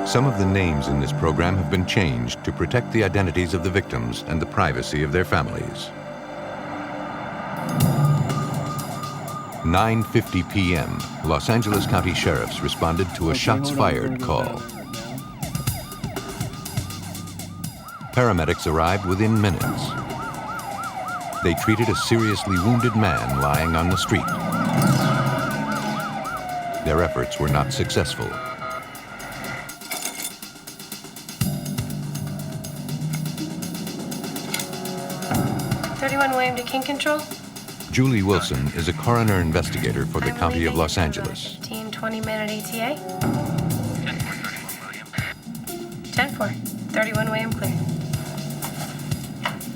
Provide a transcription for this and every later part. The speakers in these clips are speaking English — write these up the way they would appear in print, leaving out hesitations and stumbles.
Some of the names in this program have been changed to protect the identities of the victims and the privacy of their families. 9:50 p.m., Los Angeles County Sheriffs responded to a shots fired call. Paramedics arrived within minutes. They treated a seriously wounded man lying on the street. Their efforts were not successful. William to King Control. Julie Wilson is a coroner investigator for the County of Los Angeles. 15-20-minute ETA. 10-4, 31 William clear.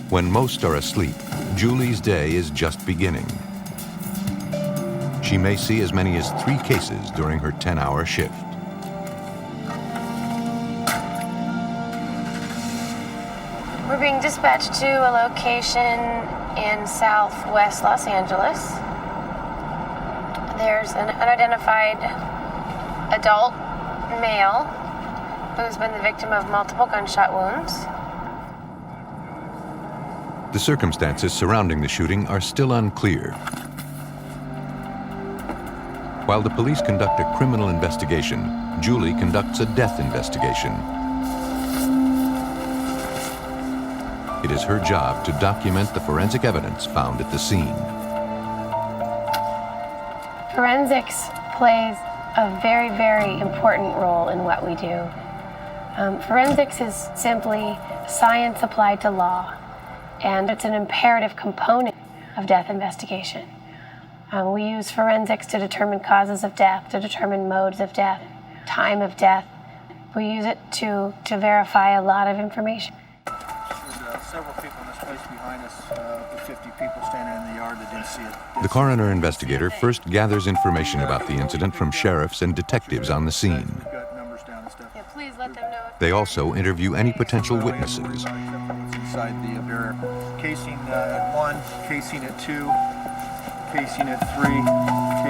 When most are asleep, Julie's day is just beginning. She may see as many as 3 cases during her 10-hour shift. We're being dispatched to a location in southwest Los Angeles. There's an unidentified adult male who's been the victim of multiple gunshot wounds. The circumstances surrounding the shooting are still unclear. While the police conduct a criminal investigation, Julie conducts a death investigation. It is her job to document the forensic evidence found at the scene. Forensics plays a very, very important role in what we do. Forensics is simply science applied to law, and it's an imperative component of death investigation. We use forensics to determine causes of death, to determine modes of death, time of death. We use it to verify a lot of information. Several people in this place behind us, the 50 people standing in the yard that didn't see it. The coroner investigator first gathers information about the incident from sheriffs and detectives on the scene. They also interview any potential witnesses. Inside the barrier. Casing at 1, casing at 2, casing at 3,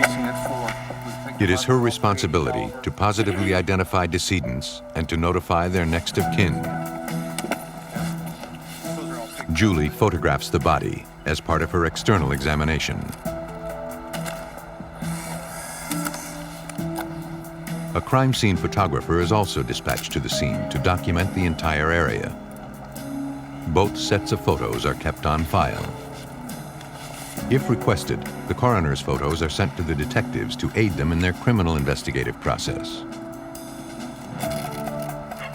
casing at 4. It is her responsibility to positively identify decedents and to notify their next of kin. Julie photographs the body as part of her external examination. A crime scene photographer is also dispatched to the scene to document the entire area. Both sets of photos are kept on file. If requested, the coroner's photos are sent to the detectives to aid them in their criminal investigative process.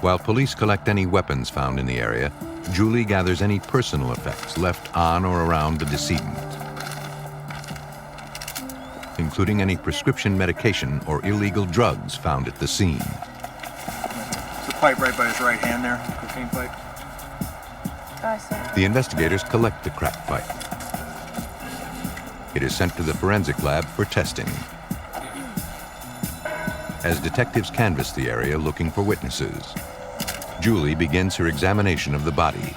While police collect any weapons found in the area, Julie gathers any personal effects left on or around the decedent, including any prescription medication or illegal drugs found at the scene. There's a pipe right by his right hand there, cocaine pipe. The investigators collect the crack pipe. It is sent to the forensic lab for testing. As detectives canvass the area looking for witnesses, Julie begins her examination of the body,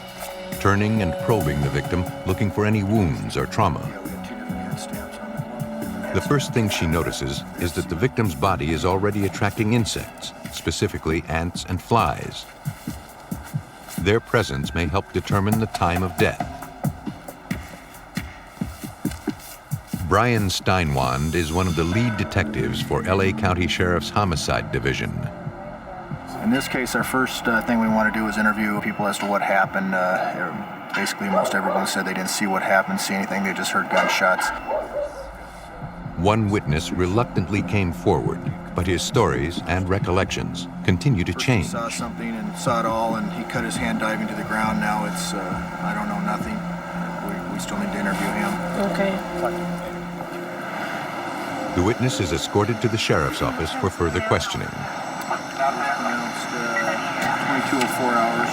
turning and probing the victim, looking for any wounds or trauma. The first thing she notices is that the victim's body is already attracting insects, specifically ants and flies. Their presence may help determine the time of death. Brian Steinwand is one of the lead detectives for LA County Sheriff's Homicide Division. In this case, our first thing we want to do is interview people as to what happened. Basically, most everyone said they didn't see what happened, see anything, they just heard gunshots. One witness reluctantly came forward, but his stories and recollections continue to change. He saw something and saw it all, and he cut his hand diving to the ground. Now it's, I don't know, nothing. We still need to interview him. Okay. The witness is escorted to the sheriff's office for further questioning. 2204 hours.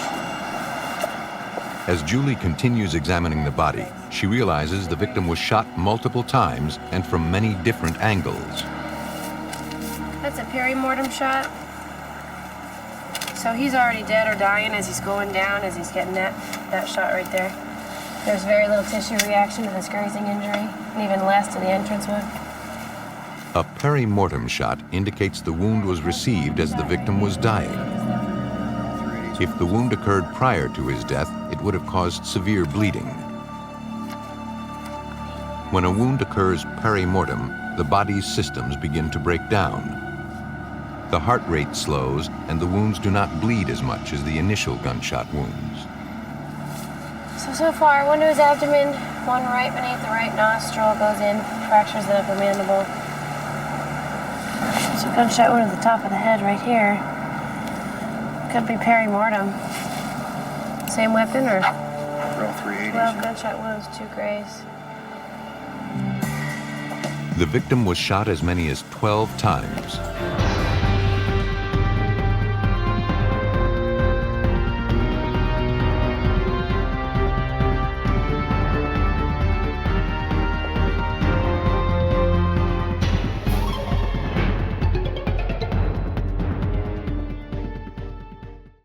As Julie continues examining the body, she realizes the victim was shot multiple times and from many different angles. That's a perimortem shot. So he's already dead or dying as he's going down, as he's getting that shot right there. There's very little tissue reaction to this grazing injury, and even less to the entrance wound. A perimortem shot indicates the wound was received as the victim was dying. If the wound occurred prior to his death, it would have caused severe bleeding. When a wound occurs peri-mortem, the body's systems begin to break down. The heart rate slows, and the wounds do not bleed as much as the initial gunshot wounds. So far, one to his abdomen, one right beneath the right nostril, goes in, fractures the upper mandible. There's a gunshot wound at the top of the head right here. Could be peri-mortem. Same weapon or? Row 380s. 12 gunshot wounds, 2 grays. The victim was shot as many as 12 times.